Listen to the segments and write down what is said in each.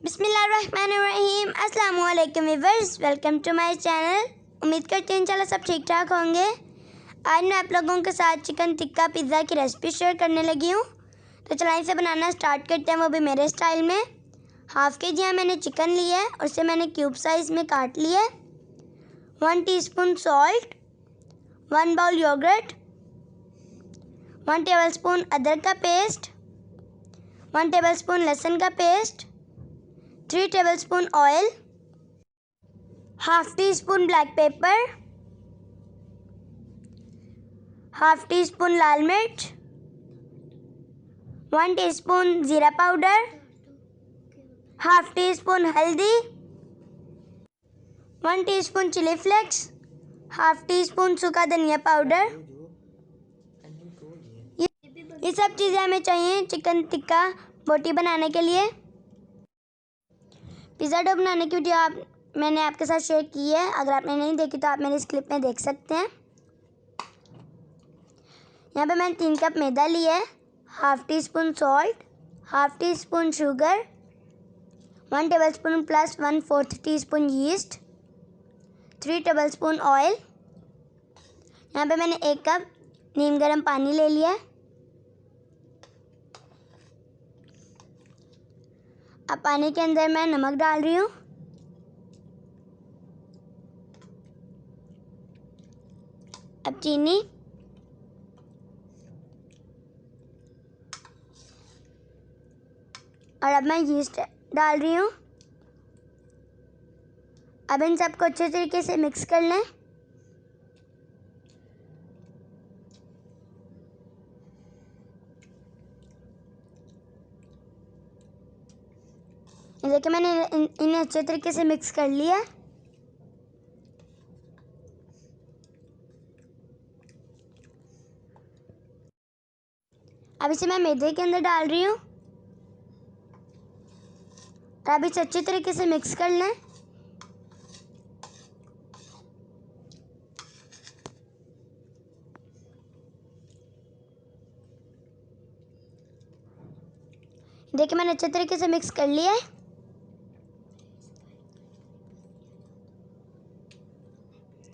बिस्मिल्लाहिर्रहमानिर्रहीम। अस्सलाम वालेकुम viewers, welcome to my channel. उम्मीद करती हूँ इंशाल्लाह सब ठीक ठाक होंगे। आज मैं आप लोगों के साथ चिकन टिक्का पिज़्ज़ा की रेसिपी शेयर करने लगी हूँ। तो चलिए इसे बनाना स्टार्ट करते हैं, वो भी मेरे स्टाइल में। हाफ़ kg यहाँ मैंने चिकन लिया है और उसे मैंने क्यूब साइज़ में काट लिया है। 1 teaspoon salt, 1 bowl yoghurt, 1 tablespoon अदरक का पेस्ट, 1 टेबलस्पून लहसुन का paste, 3 tablespoon oil, half teaspoon black pepper, half teaspoon लाल मिर्च, 1 टीस्पून ज़ीरा पाउडर, हाफ टी स्पून हल्दी, 1 teaspoon chilli flakes, half teaspoon सूखा धनिया पाउडर। ये सब चीज़ें हमें चाहिए चिकन टिक्का बोटी बनाने के लिए। पिज़्ज़ा डो बनाने की वीडियो मैंने आपके साथ शेयर की है। अगर आपने नहीं देखी तो आप मेरी इस क्लिप में देख सकते हैं। यहाँ पे मैंने 3 कप मैदा लिया है, half tea spoon salt, half tea spoon sugar, 1 tablespoon plus 1/4 teaspoon yeast, 3 tablespoon oil. यहाँ पे मैंने 1 कप नीम गर्म पानी ले लिया है। अब पानी के अंदर मैं नमक डाल रही हूँ। अब चीनी, और अब मैं यीस्ट डाल रही हूँ। अब इन सबको अच्छे तरीके से मिक्स कर लें। देखिए मैंने इन्हें अच्छे तरीके से मिक्स कर लिया। अब इसे मैं मैदे के अंदर डाल रही हूँ और अब इसे अच्छे तरीके से मिक्स कर लें। देखिए मैंने अच्छे तरीके से मिक्स कर लिया है।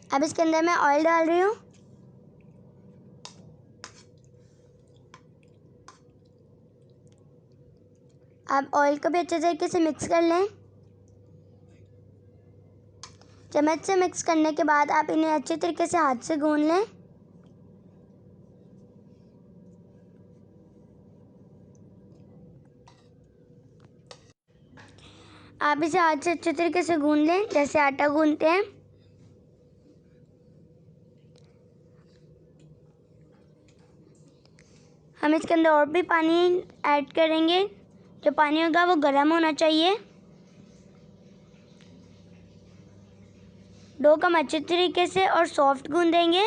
अब इसके अंदर मैं ऑयल डाल रही हूँ। अब ऑयल को भी अच्छे तरीके से मिक्स कर लें। चम्मच से मिक्स करने के बाद आप इन्हें अच्छे तरीके से हाथ से गूंद लें। आप इसे हाथ से अच्छे तरीके से गूंद लें, जैसे आटा गूंदते हैं। हम इसके अंदर और भी पानी ऐड करेंगे। जो पानी होगा वो गर्म होना चाहिए। डो को हम अच्छे तरीके से और सॉफ्ट गूंदेंगे।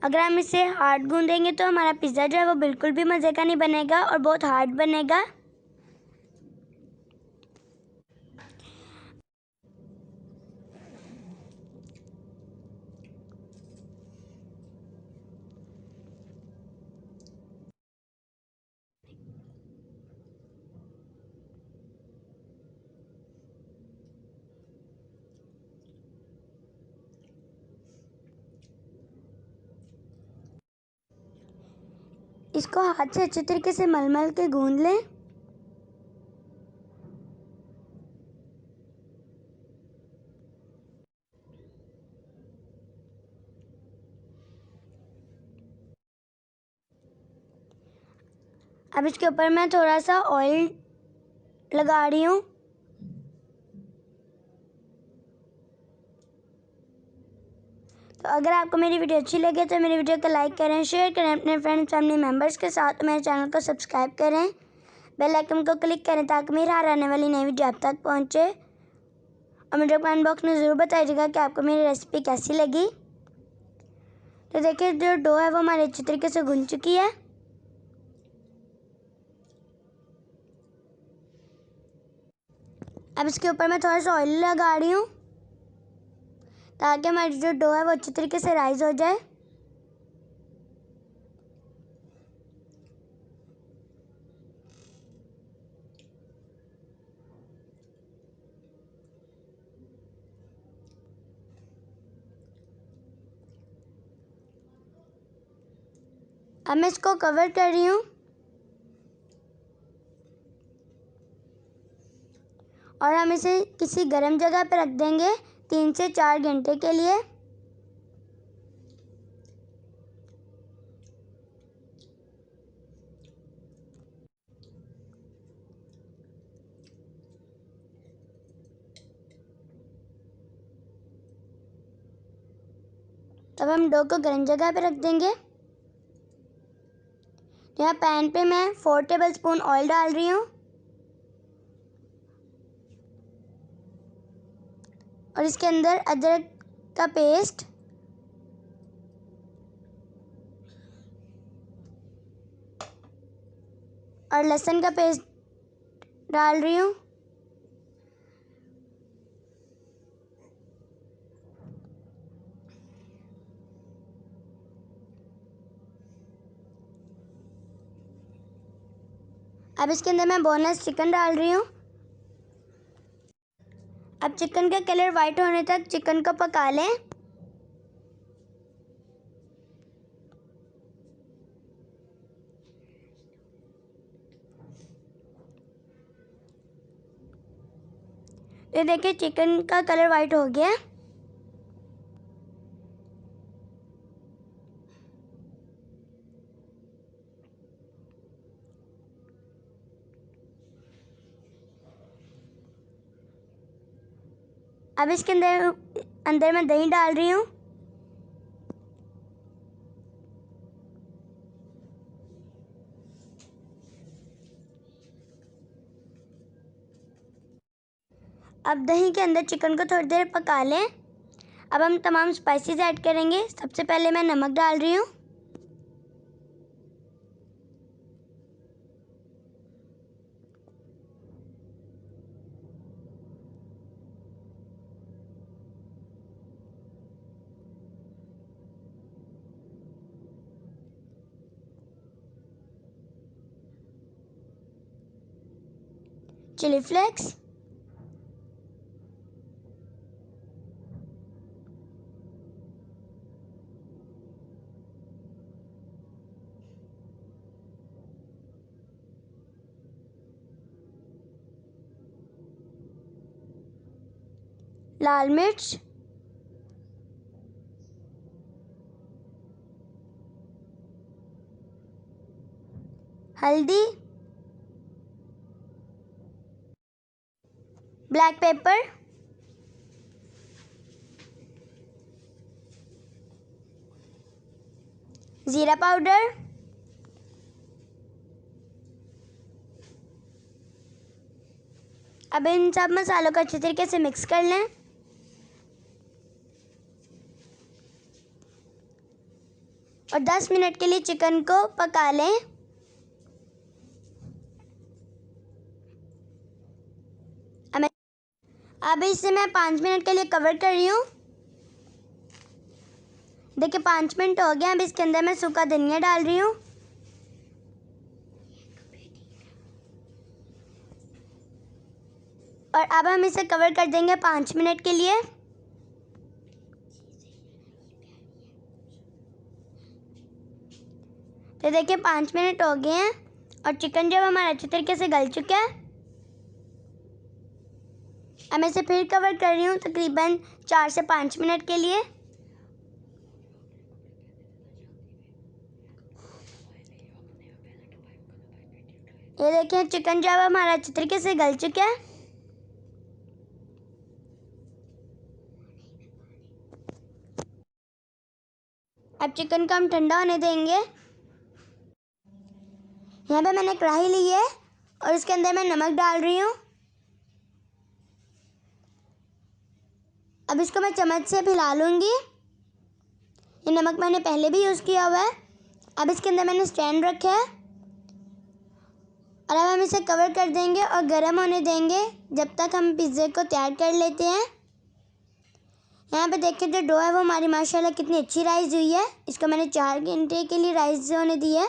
अगर हम इसे हार्ड गूंदेंगे तो हमारा पिज़्ज़ा जो है वो बिल्कुल भी मज़े का नहीं बनेगा और बहुत हार्ड बनेगा। इसको हाथ से अच्छे तरीके से मल के गूंद लें। अब इसके ऊपर मैं थोड़ा सा ऑयल लगा रही हूँ। तो अगर आपको मेरी वीडियो अच्छी लगे तो मेरी वीडियो को लाइक करें, शेयर करें अपने फ्रेंड्स फैमिली मेम्बर्स के साथ। मेरे चैनल को सब्सक्राइब करें, बेल आइकन को क्लिक करें ताकि मेरी हर आने वाली नई वीडियो आप तक पहुँचे। और मुझे कमेंट बॉक्स में ज़रूर बताइएगा कि आपको मेरी रेसिपी कैसी लगी। तो देखिए जो डो है वो हमारी अच्छी तरीके से गूंद चुकी है। अब इसके ऊपर मैं थोड़ा सा ऑयल लगा रही हूँ ताकि हमारी जो डो है वो अच्छी तरीके से राइज हो जाए। अब मैं इसको कवर कर रही हूँ और हम इसे किसी गर्म जगह पर रख देंगे 3 से 4 घंटे के लिए। तब हम डो को गर्म जगह पे रख देंगे। यहाँ पैन पे मैं 4 टेबलस्पून ऑयल डाल रही हूँ और इसके अंदर अदरक का पेस्ट और लहसुन का पेस्ट डाल रही हूँ। अब इसके अंदर मैं बोनलेस चिकन डाल रही हूँ। अब चिकन का कलर वाइट होने तक चिकन को पका लें। ये देखिए चिकन का कलर वाइट हो गया। अब इसके अंदर मैं दही डाल रही हूँ। अब दही के अंदर चिकन को थोड़ी देर पका लें। अब हम तमाम स्पाइसेस ऐड करेंगे। सबसे पहले मैं नमक डाल रही हूँ। चिली फ्लेक्स, लाल मिर्च, हल्दी, ब्लैक पेपर, जीरा पाउडर, अब इन सब मसालों को अच्छे तरीके से मिक्स कर लें। और 10 मिनट के लिए चिकन को पका लें। अब इसे मैं 5 मिनट के लिए कवर कर रही हूँ। देखिए 5 मिनट हो गए। अब इसके अंदर मैं सूखा धनिया डाल रही हूँ। और अब हम इसे कवर कर देंगे 5 मिनट के लिए। तो देखिए 5 मिनट हो गए हैं और चिकन जब हमारा अच्छे तरीके से गल चुका है। अब मैं इसे फिर कवर कर रही हूँ तकरीबन 4 से 5 मिनट के लिए। ये देखिए चिकन जब हमारा अच्छे तरीके से गल चुका है। अब चिकन को हम ठंडा होने देंगे। यहाँ पे मैंने कढ़ाई ली है और इसके अंदर मैं नमक डाल रही हूँ। अब इसको मैं चम्मच से हिला लूँगी। ये नमक मैंने पहले भी यूज़ किया हुआ है। अब इसके अंदर मैंने स्टैंड रखा है और अब हम इसे कवर कर देंगे और गर्म होने देंगे जब तक हम पिज़्ज़े को तैयार कर लेते हैं। यहाँ पे देखिए जो डो है वो हमारी माशाल्लाह कितनी अच्छी राइज़ हुई है। इसको मैंने 4 घंटे के लिए राइज़ होने दी है।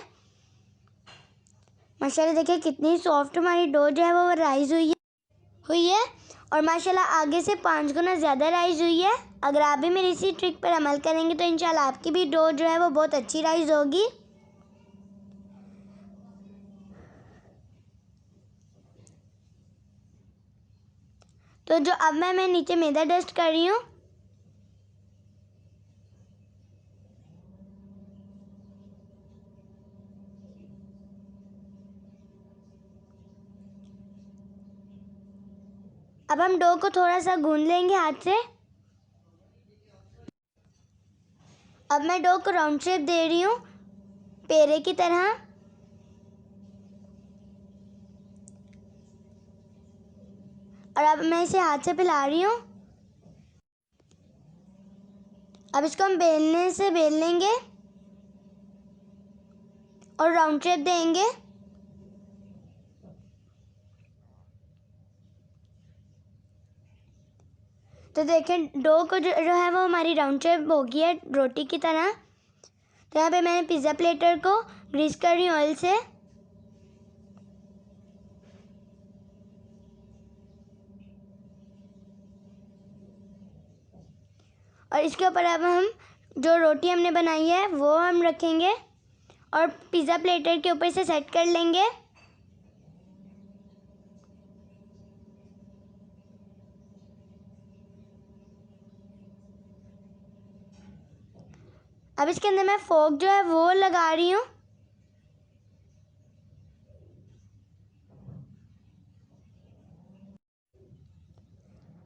माशाल्लाह देखिए कितनी सॉफ्ट हमारी डो जो है वो राइज़ हुई है और माशाल्लाह आगे से 5 गुना ज़्यादा राइज़ हुई है। अगर आप भी मेरी इसी ट्रिक पर अमल करेंगे तो इंशाल्लाह आपकी भी डो जो है वो बहुत अच्छी राइज़ होगी। तो जो अब मैं नीचे मैदा डस्ट कर रही हूँ। अब हम डो को थोड़ा सा गूंद लेंगे हाथ से। अब मैं डो को राउंड शेप दे रही हूँ पेड़े की तरह। और अब मैं इसे हाथ से फैला रही हूँ। अब इसको हम बेलने से बेल लेंगे और राउंड शेप देंगे। तो देखें डो को जो है वो हमारी राउंड शेप हो गई है रोटी की तरह। तो यहाँ पे मैंने पिज़्ज़ा प्लेटर को ग्रीस कर रही हूँ ऑयल से। और इसके ऊपर अब हम जो रोटी हमने बनाई है वो हम रखेंगे और पिज़्ज़ा प्लेटर के ऊपर से सेट कर लेंगे। अब इसके अंदर मैं फोक जो है वो लगा रही हूँ।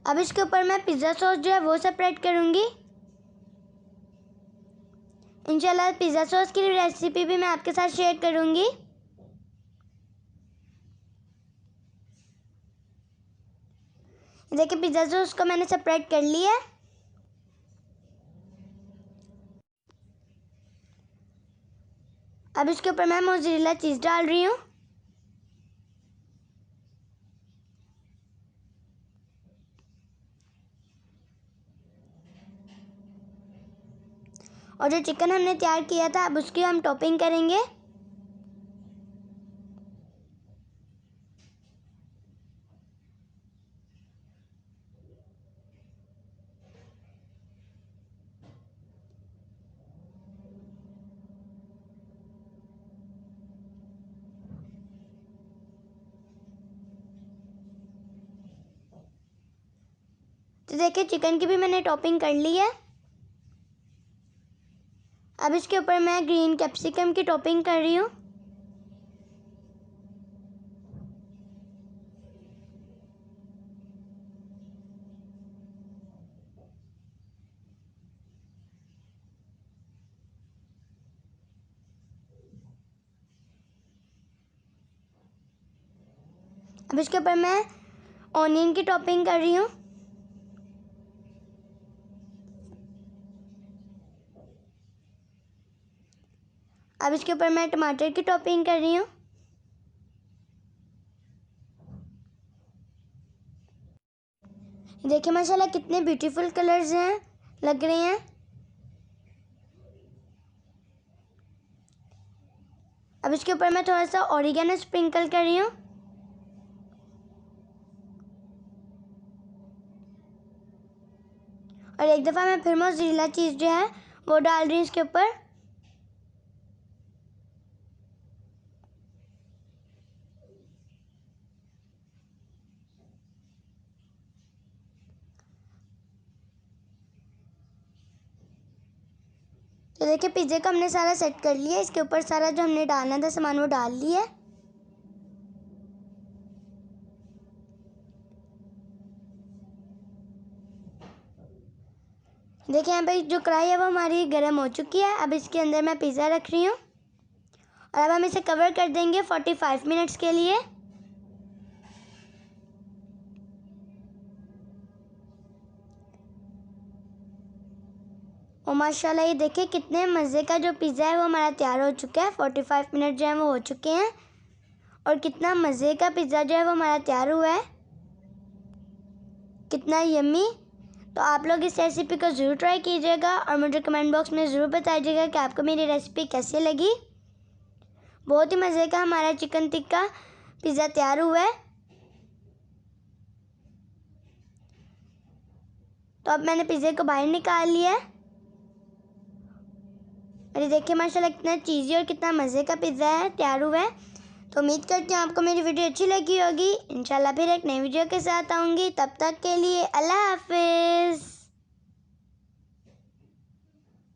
अब इसके ऊपर मैं पिज़्ज़ा सॉस जो है वो सेपरेट करूँगी। इंशाल्लाह पिज़्ज़ा सॉस की रेसिपी भी मैं आपके साथ शेयर करूँगी। देखिए पिज़्ज़ा सॉस को मैंने सेपरेट कर लिया है। अब इसके ऊपर मैं मोज़रेला चीज़ डाल रही हूँ। और जो चिकन हमने तैयार किया था अब उसकी हम टॉपिंग करेंगे। तो देखिए चिकन की भी मैंने टॉपिंग कर ली है। अब इसके ऊपर मैं ग्रीन कैप्सिकम की टॉपिंग कर रही हूँ। अब इसके ऊपर मैं ऑनियन की टॉपिंग कर रही हूँ। अब इसके ऊपर मैं टमाटर की टॉपिंग कर रही हूँ। देखिए माशाल्लाह कितने ब्यूटीफुल कलर्स हैं लग रहे हैं। अब इसके ऊपर मैं थोड़ा सा ऑरिगेनो स्प्रिंकल कर रही हूँ। और एक दफ़ा मैं फिर मोज़रेला चीज़ जो है वो डाल रही हूँ इसके ऊपर। तो देखिए पिज़्ज़े को हमने सारा सेट कर लिया। इसके ऊपर सारा जो हमने डालना था सामान वो डाल लिया है। देखिए यहाँ पे जो कढ़ाई है वो हमारी गर्म हो चुकी है। अब इसके अंदर मैं पिज़्ज़ा रख रही हूँ और अब हम इसे कवर कर देंगे 45 मिनट्स के लिए। और माशाल्लाह ये देखिए कितने मज़े का जो पिज़्ज़ा है वो हमारा तैयार हो चुका है। 45 मिनट जो है वो हो चुके हैं और कितना मज़े का पिज़्ज़ा जो है वो हमारा तैयार हुआ है। कितना यम्मी। तो आप लोग इस रेसिपी को ज़रूर ट्राई कीजिएगा और मुझे कमेंट बॉक्स में ज़रूर बताइएगा कि आपको मेरी रेसिपी कैसी लगी। बहुत ही मज़े का हमारा चिकन टिक्का पिज़्ज़ा तैयार हुआ है। तो अब मैंने पिज़्ज़े को बाहर निकाल लिया है। और ये देखिए माशाल्लाह कितना चीज़ी और कितना मज़े का पिज़्ज़ा है तैयार हुआ है। तो उम्मीद करती हूँ आपको मेरी वीडियो अच्छी लगी होगी। इंशाल्लाह फिर एक नई वीडियो के साथ आऊँगी। तब तक के लिए अल्लाह हाफिज़।